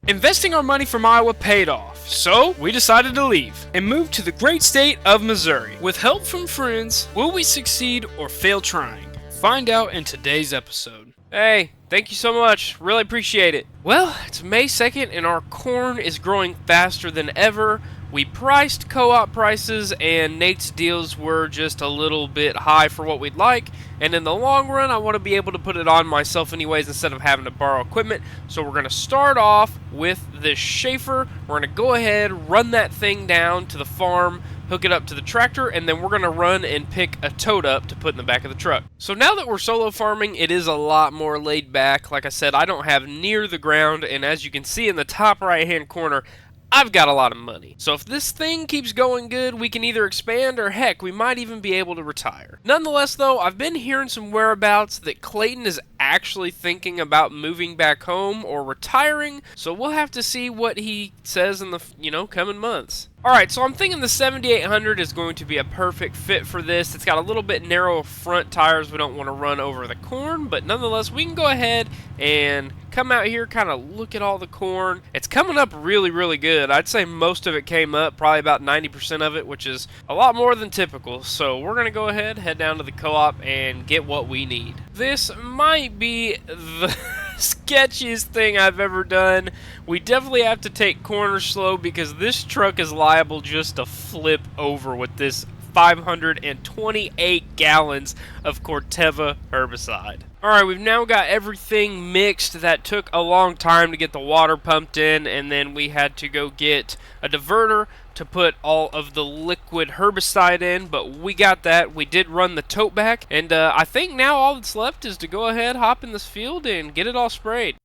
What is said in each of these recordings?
Investing our money from Iowa paid off, so we decided to leave and move to the great state of Missouri. With help from friends, will we succeed or fail trying? Find out in today's episode. Hey, thank you so much. Really appreciate it. Well, it's May 2nd and our corn is growing faster than ever. We priced co-op prices and Nate's deals were just a little bit high for what we'd like. And in the long run, I want to be able to put it on myself anyways instead of having to borrow equipment. So we're going to start off with this Schaefer. We're going to go ahead, run that thing down to the farm, hook it up to the tractor, and then we're going to run and pick a tote up to put in the back of the truck. So now that we're solo farming, it is a lot more laid back. Like I said, I don't have near the ground, and as you can see in the top right hand corner, I've got a lot of money. So if this thing keeps going good, we can either expand or heck, we might even be able to retire. Nonetheless though, I've been hearing some whereabouts that Clayton is actually thinking about moving back home or retiring, so we'll have to see what he says in the, coming months. Alright, so I'm thinking the 7800 is going to be a perfect fit for this. It's got a little bit narrow front tires. We don't want to run over the corn, but nonetheless, we can go ahead and come out here, kind of look at all the corn. It's coming up really, really good. I'd say most of it came up, probably about 90% of it, which is a lot more than typical. So we're going to go ahead, head down to the co-op, and get what we need. This might be the sketchiest thing I've ever done. We definitely have to take corners slow because this truck is liable just to flip over with this 528 gallons of Corteva herbicide. Alright, we've now got everything mixed. That took a long time to get the water pumped in, and then we had to go get a diverter to put all of the liquid herbicide in, but we got that. We did run the tote back, and I think now all that's left is to go ahead, hop in this field, and get it all sprayed.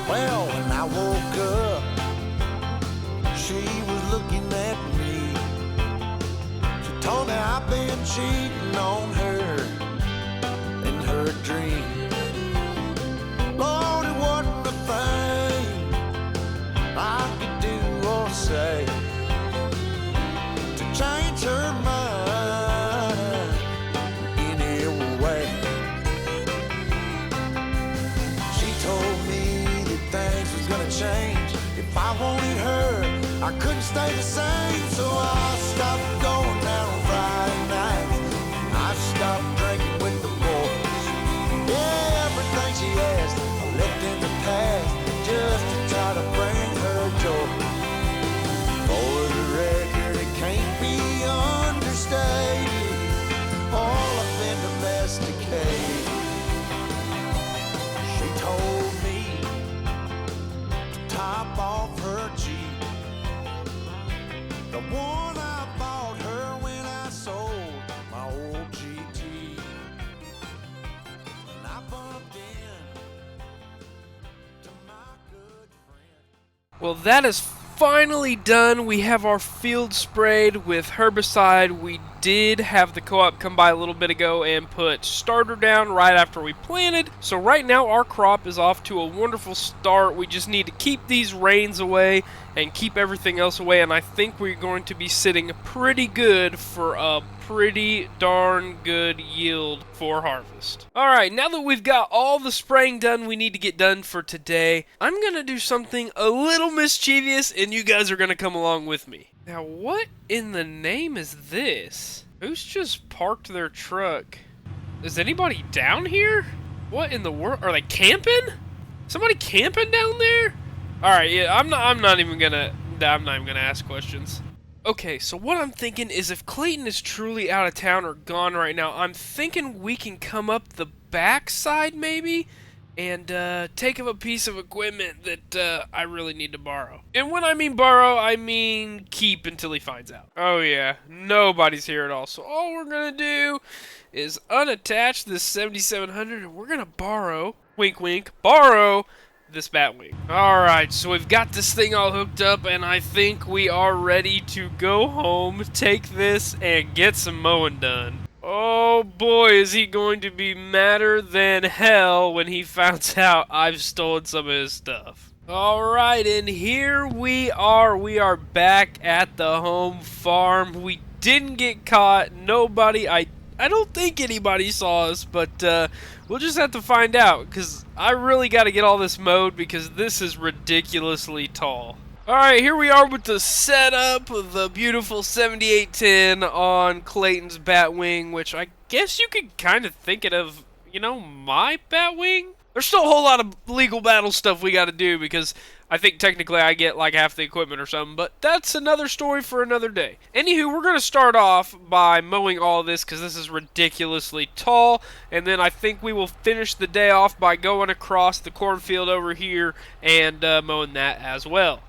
Well, when I woke up, she was looking at me. She told me I've been cheating on her in her dream. Lord, it wasn't a thing I could do or say to change her mind any way. She told me things was gonna change. If I wanted her, I couldn't stay the same. So I stopped going out on Friday nights. I stopped drinking with the boys. Yeah, everything she asked, I left in the past just to try to bring her joy. For the record, it can't be understated. All I've been domesticated. She told me top off her Jeep, the one I bought her when I sold my old GT. And I bumped in to my good friend. Well, that is finally done. We have our field sprayed with herbicide. We did have the co-op come by a little bit ago and put starter down right after we planted. So right now our crop is off to a wonderful start. We just need to keep these rains away and keep everything else away, and I think we're going to be sitting pretty good for a pretty darn good yield for harvest. Alright, now that we've got all the spraying done we need to get done for today, I'm going to do something a little mischievous and you guys are going to come along with me. Now what in the name is this? Who's just parked their truck? Is anybody down here? What in the world? Are they camping? Somebody camping down there? Alright, yeah, I'm not even gonna ask questions. Okay, so what I'm thinking is if Clayton is truly out of town or gone right now, I'm thinking we can come up the backside maybe and take up a piece of equipment that I really need to borrow. And when I mean borrow, I mean keep until he finds out. Oh yeah, nobody's here at all. So all we're gonna do is unattach this 7700 and we're gonna borrow, wink wink, borrow this Batwing. Alright, so we've got this thing all hooked up and I think we are ready to go home, take this, and get some mowing done. Oh boy, is he going to be madder than hell when he finds out I've stolen some of his stuff. All right, and here we are. We are back at the home farm. We didn't get caught. Nobody, I don't think anybody saw us, but we'll just have to find out because I really got to get all this mowed because this is ridiculously tall. All right, here we are with the setup of the beautiful 7810 on Clayton's Batwing, which I guess you could kind of think it of, my Batwing. There's still a whole lot of legal battle stuff we got to do because I think technically I get like half the equipment or something, but that's another story for another day. Anywho, we're going to start off by mowing all of this because this is ridiculously tall, and then I think we will finish the day off by going across the cornfield over here and mowing that as well.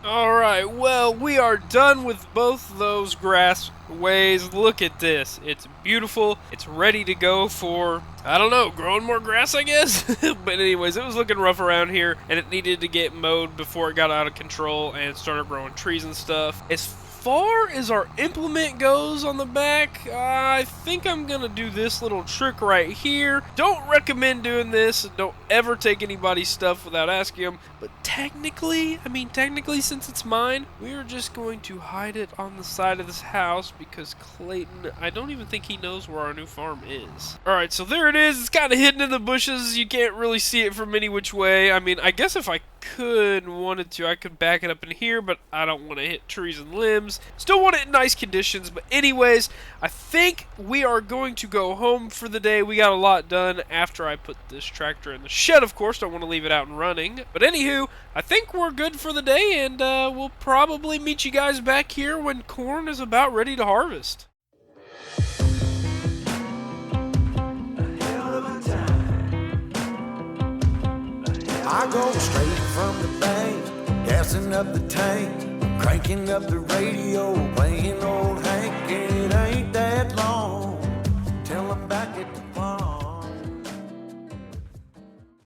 Alright, well, we are done with both those grass ways. Look at this. It's beautiful. It's ready to go for, I don't know, growing more grass, I guess? But anyways, it was looking rough around here, and it needed to get mowed before it got out of control and started growing trees and stuff. As far as our implement goes on the back, I think I'm gonna do this little trick right here. Don't recommend doing this. Don't ever take anybody's stuff without asking them. But technically, since it's mine, we are just going to hide it on the side of this house because Clayton, I don't even think he knows where our new farm is. Alright, so there it is. It's kind of hidden in the bushes. You can't really see it from any which way. I mean, I guess if I wanted to, I could back it up in here, but I don't want to hit trees and limbs. Still want it in nice conditions, but anyways, I think we are going to go home for the day. We got a lot done after I put this tractor in the shed, of course. Don't want to leave it out and running. But anywho, I think we're good for the day, and we'll probably meet you guys back here when corn is about ready to harvest. I go straight from the bank, gassing up the tank, cranking up the radio, playing old